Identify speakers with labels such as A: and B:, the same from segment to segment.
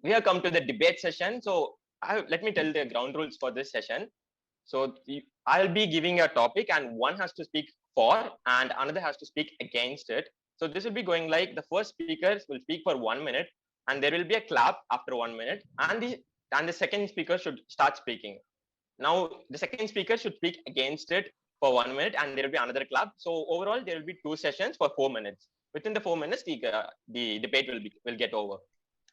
A: we have come to the debate session. So let me tell the ground rules for this session. So I'll be giving a topic and one has to speak for and another has to speak against it. So this will be going like the first speakers will speak for 1 minute and there will be a clap after 1 minute and the second speaker should start speaking. Now the second speaker should speak against it for 1 minute and there will be another clap. So overall there will be 2 sessions for 4 minutes. Within the 4 minutes the debate will get over.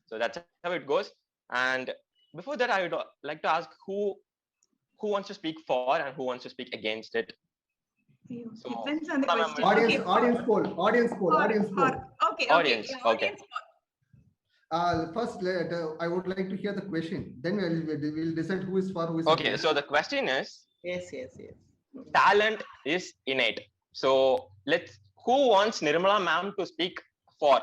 A: So that's how it goes. And before that, I would like to ask who wants to speak for and who wants to speak against it.
B: So, depends on the question.
C: Audience poll.
B: Okay.
A: Audience. Okay.
C: First, I would like to hear the question. Then we'll decide who is for, who is
A: okay.
C: against.
A: So the question is,
D: yes.
A: Talent is innate. So who wants Nirmala ma'am to speak for?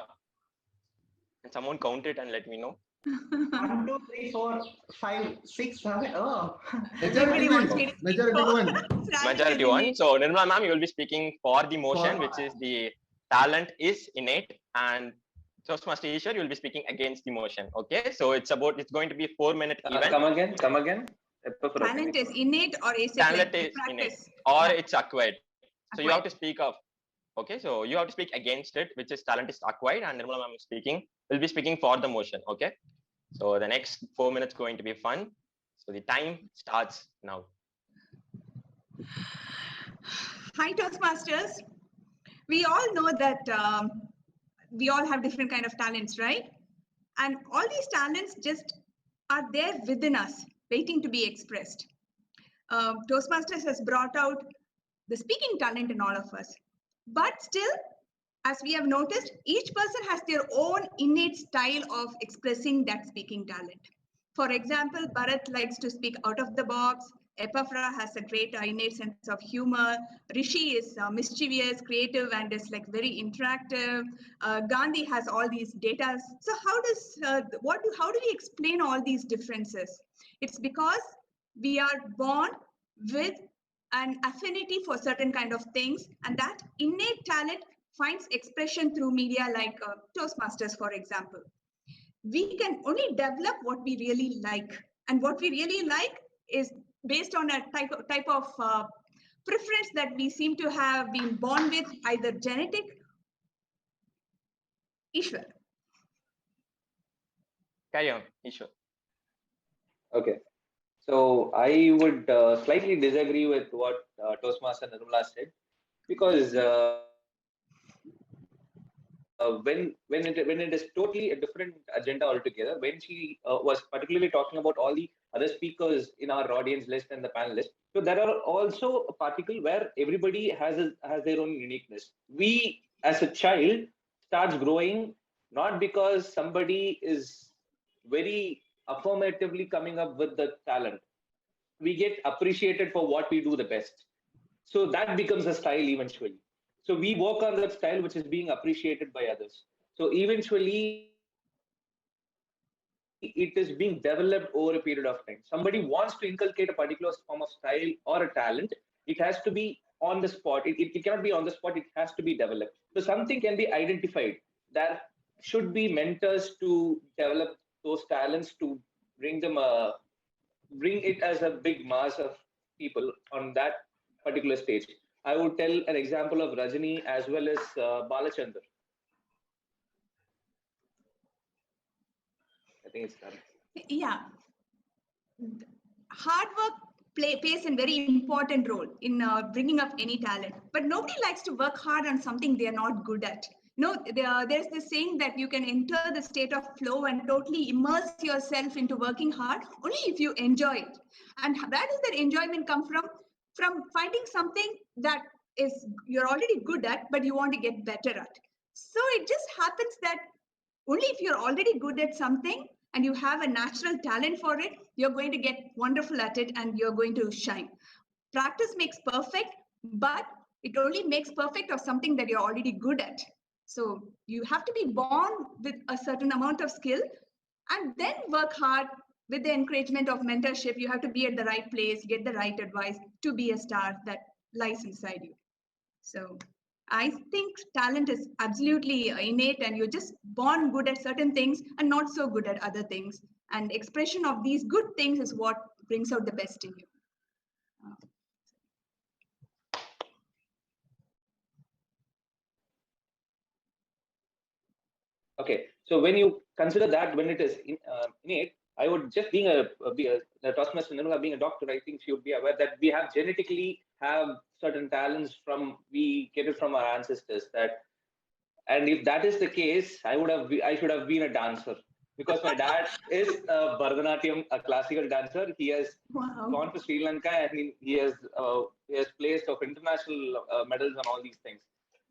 A: And someone count it and let me know.
D: 1, 2, 3, 4, 5, 6, 7. Oh,
C: majority one.
A: Majority one. So Nirmala ma'am, you will be speaking for the motion, which is the talent is innate, and Toastmaster Ishwar, you will be speaking against the motion. Okay, so it's going to be a 4-minute event.
E: Come again.
B: Talent is innate or is it
A: talent is innate or it's acquired. So you have to speak of. Okay, so you have to speak against it, which is talent is acquired, and Nirmala ma'am will be speaking for the motion. Okay, so the next 4 minutes going to be fun. So the time starts now.
B: Hi, Toastmasters. We all know that we all have different kind of talents, right? And all these talents just are there within us, waiting to be expressed. Toastmasters has brought out the speaking talent in all of us. But still, as we have noticed, each person has their own innate style of expressing that speaking talent. For example, Bharat likes to speak out of the box. Epaphra has a great innate sense of humor. Rishi is mischievous, creative, and is like very interactive. Gandhi has all these data. So how do we explain all these differences? It's because we are born with an affinity for certain kind of things, and that innate talent finds expression through media like Toastmasters, for example. We can only develop what we really like, and what we really like is based on a type of preference that we seem to have been born with, either genetic. Ishwar.
A: Carry on, Ishwar.
E: Okay. So I would slightly disagree with what Toastmaster Nirmala said, because when it is totally a different agenda altogether, when she was particularly talking about all the other speakers in our audience list and the panel list, so there are also a particle where everybody has their own uniqueness. We as a child starts growing not because somebody is very affirmatively coming up with the talent. We get appreciated for what we do the best. So that becomes a style eventually. So we work on that style which is being appreciated by others. So eventually it is being developed over a period of time. Somebody wants to inculcate a particular form of style or a talent, it has to be on the spot. It cannot be on the spot, it has to be developed. So something can be identified. There should be mentors to develop those talents, to bring it as a big mass of people on that particular stage. I would tell an example of Rajini as well as Balachandar. I think it's done.
B: Yeah. Hard work plays a very important role in bringing up any talent. But nobody likes to work hard on something they are not good at. No, there's this saying that you can enter the state of flow and totally immerse yourself into working hard only if you enjoy it. And where does that enjoyment come from? From finding something that is you're already good at, but you want to get better at. So it just happens that only if you're already good at something and you have a natural talent for it, you're going to get wonderful at it and you're going to shine. Practice makes perfect, but it only makes perfect of something that you're already good at. So you have to be born with a certain amount of skill and then work hard with the encouragement of mentorship. You have to be at the right place, get the right advice to be a star that lies inside you. So I think talent is absolutely innate, and you're just born good at certain things and not so good at other things. And expression of these good things is what brings out the best in you.
E: Okay, so when you consider that, when it is innate, I would just being the Toastmaster Nirmala being a doctor, I think she would be aware that we have genetically have certain talents from we get it from our ancestors. That, and if that is the case, I should have been a dancer, because my dad is a Bharatanatyam, a classical dancer. He has
B: Wow.
E: gone to Sri Lanka, and he has placed of international medals and all these things.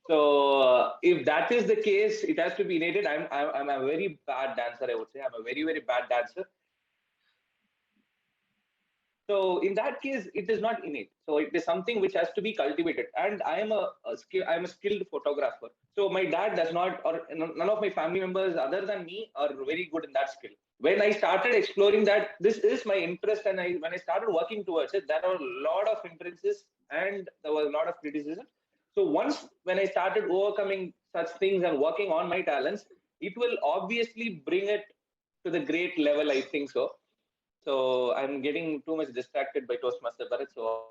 E: So if that is the case, it has to be innate. I'm a very bad dancer. I would say I'm a very bad dancer. So in that case, it is not innate. So it is something which has to be cultivated. And I am I'm a skilled photographer. So my dad does not, or none of my family members other than me are very good in that skill. When I started exploring that, this is my interest, and when I started working towards it, there are a lot of hindrances and there was a lot of criticism. So once when I started overcoming such things and working on my talents, it will obviously bring it to the great level, I think so. So I'm getting too much distracted by Toastmaster Bharat. So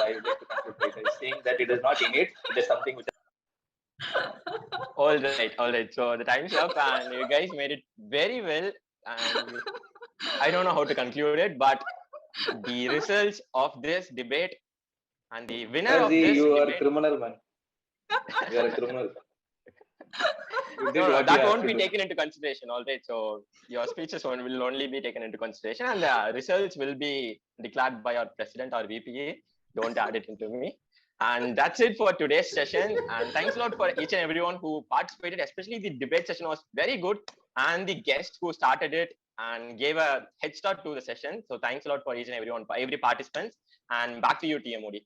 E: I would like to conclude by saying that it is not innate. It is something which.
A: All right. So the time's up, and you guys made it very well. And I don't know how to conclude it, but the results of this debate and the winner of this
E: You are a
A: debate.
E: criminal, man. You are a criminal.
A: No, that won't be taken into consideration. All right. So your speeches will only be taken into consideration, and the results will be declared by our president or VPA. Don't add it into me. And that's it for today's session. And thanks a lot for each and everyone who participated. Especially the debate session was very good, and the guest who started it and gave a head start to the session. So thanks a lot for each and everyone, for every participant. And back to you, TM Modi.